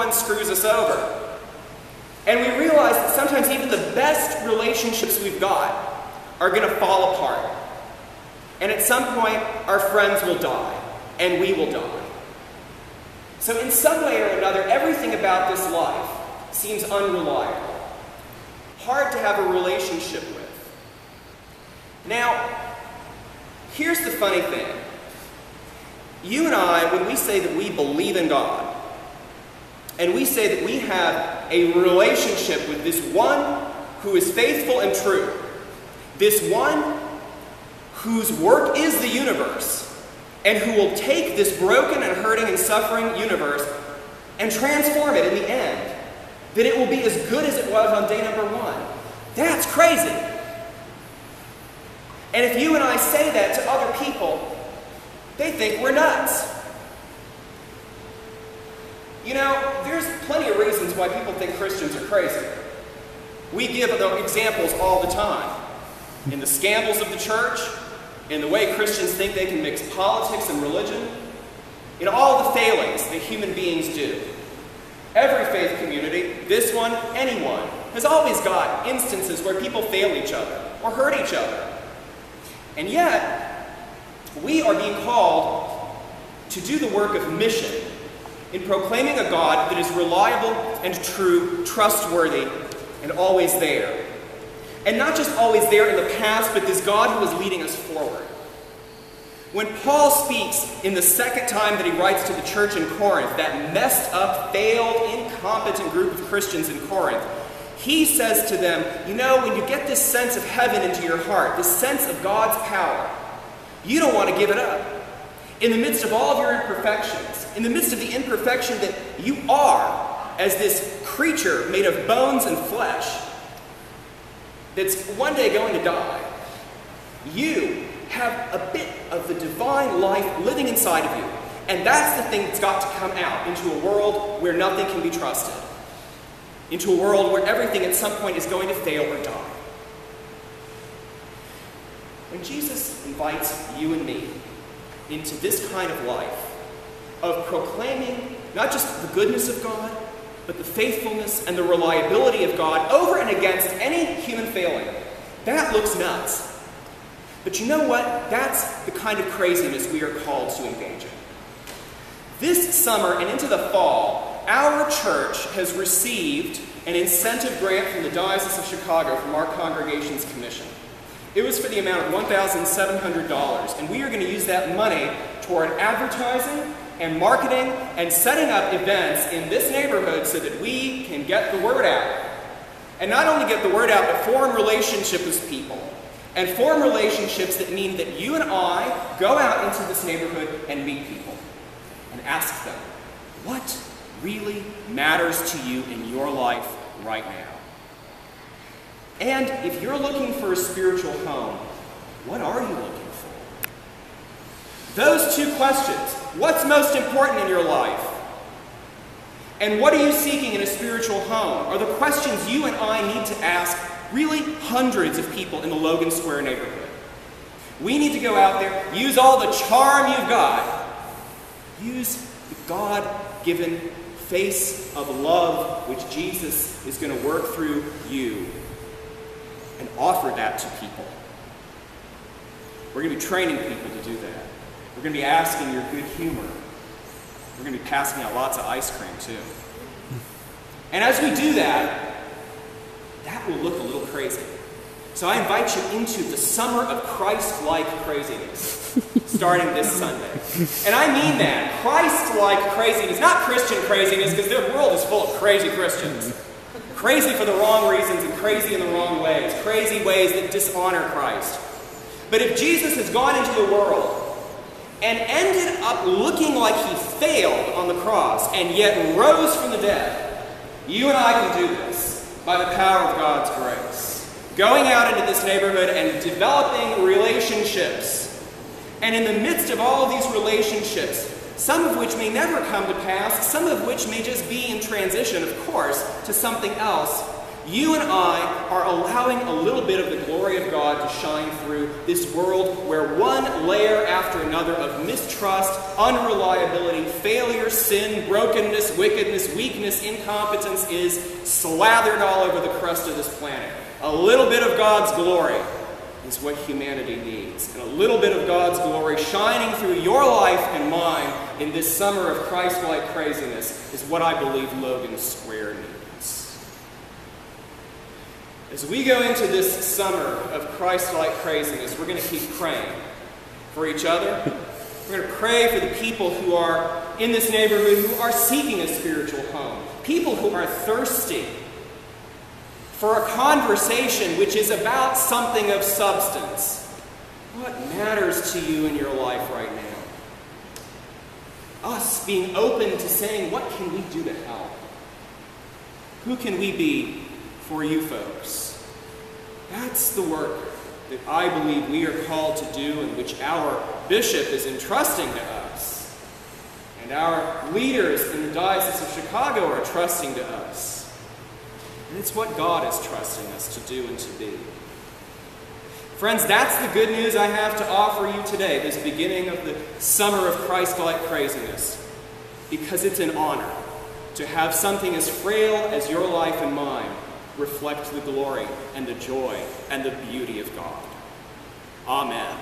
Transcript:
one screws us over. And we realize that sometimes even the best relationships we've got are going to fall apart. And at some point, our friends will die, and we will die. So in some way or another, everything about this life seems unreliable, hard to have a relationship with. Now, here's the funny thing. You and I, when we say that we believe in God, and we say that we have a relationship with this one who is faithful and true, this one whose work is the universe, and who will take this broken and hurting and suffering universe and transform it in the end, that it will be as good as it was on day number one. That's crazy. And if you and I say that to other people, they think we're nuts. You know, there's plenty of reasons why people think Christians are crazy. We give examples all the time. In the scandals of the church, in the way Christians think they can mix politics and religion, in all the failings that human beings do. Every faith community, this one, anyone, has always got instances where people fail each other or hurt each other. And yet, we are being called to do the work of mission in proclaiming a God that is reliable and true, trustworthy, and always there. And not just always there in the past, but this God who is leading us forward. When Paul speaks in the second time that he writes to the church in Corinth, that messed up, failed, incompetent group of Christians in Corinth, he says to them, you know, when you get this sense of heaven into your heart, this sense of God's power, you don't want to give it up. In the midst of all of your imperfections, in the midst of the imperfection that you are as this creature made of bones and flesh that's one day going to die, you have a bit of the divine life living inside of you. And that's the thing that's got to come out into a world where nothing can be trusted. Into a world where everything at some point is going to fail or die. When Jesus invites you and me into this kind of life, of proclaiming not just the goodness of God, but the faithfulness and the reliability of God over and against any human failing, that looks nuts. But you know what? That's the kind of craziness we are called to engage in. This summer and into the fall, our church has received an incentive grant from the Diocese of Chicago from our congregation's commission. It was for the amount of $1,700, and we are going to use that money toward advertising and marketing and setting up events in this neighborhood so that we can get the word out. And not only get the word out, but form relationships with people. And form relationships that mean that you and I go out into this neighborhood and meet people and ask them, what really matters to you in your life right now? And if you're looking for a spiritual home, what are you looking for? Those two questions, what's most important in your life? And what are you seeking in a spiritual home? Are the questions you and I need to ask really hundreds of people in the Logan Square neighborhood. We need to go out there, use all the charm you've got, use the God-given face of love which Jesus is going to work through you, and offer that to people. We're going to be training people to do that. We're going to be asking your good humor. We're going to be passing out lots of ice cream too. And as we do that, that will look a little crazy. So I invite you into the summer of Christ-like craziness, starting this Sunday. And I mean that, Christ-like craziness, not Christian craziness, because the world is full of crazy Christians. Crazy for the wrong reasons and crazy in the wrong ways. Crazy ways that dishonor Christ. But if Jesus has gone into the world and ended up looking like he failed on the cross and yet rose from the dead, you and I can do this by the power of God's grace. Going out into this neighborhood and developing relationships. And in the midst of all of these relationships, some of which may never come to pass, some of which may just be in transition, of course, to something else, You and I are allowing a little bit of the glory of God to shine through this world where one layer after another of mistrust, unreliability, failure, sin, brokenness, wickedness, weakness, incompetence is slathered all over the crust of this planet. A little bit of God's glory is what humanity needs. And a little bit of God's glory shining through your life and mine in this summer of Christ-like craziness is what I believe Logan Square needs. As we go into this summer of Christ-like craziness, we're going to keep praying for each other. We're going to pray for the people who are in this neighborhood who are seeking a spiritual home. People who are thirsty for a conversation which is about something of substance. What matters to you in your life right now? Us being open to saying, what can we do to help? Who can we be for you folks? That's the work that I believe we are called to do and which our bishop is entrusting to us. And our leaders in the Diocese of Chicago are trusting to us. And it's what God is trusting us to do and to be. Friends, that's the good news I have to offer you today, this beginning of the summer of Christ-like craziness. Because it's an honor to have something as frail as your life and mine reflect the glory and the joy and the beauty of God. Amen.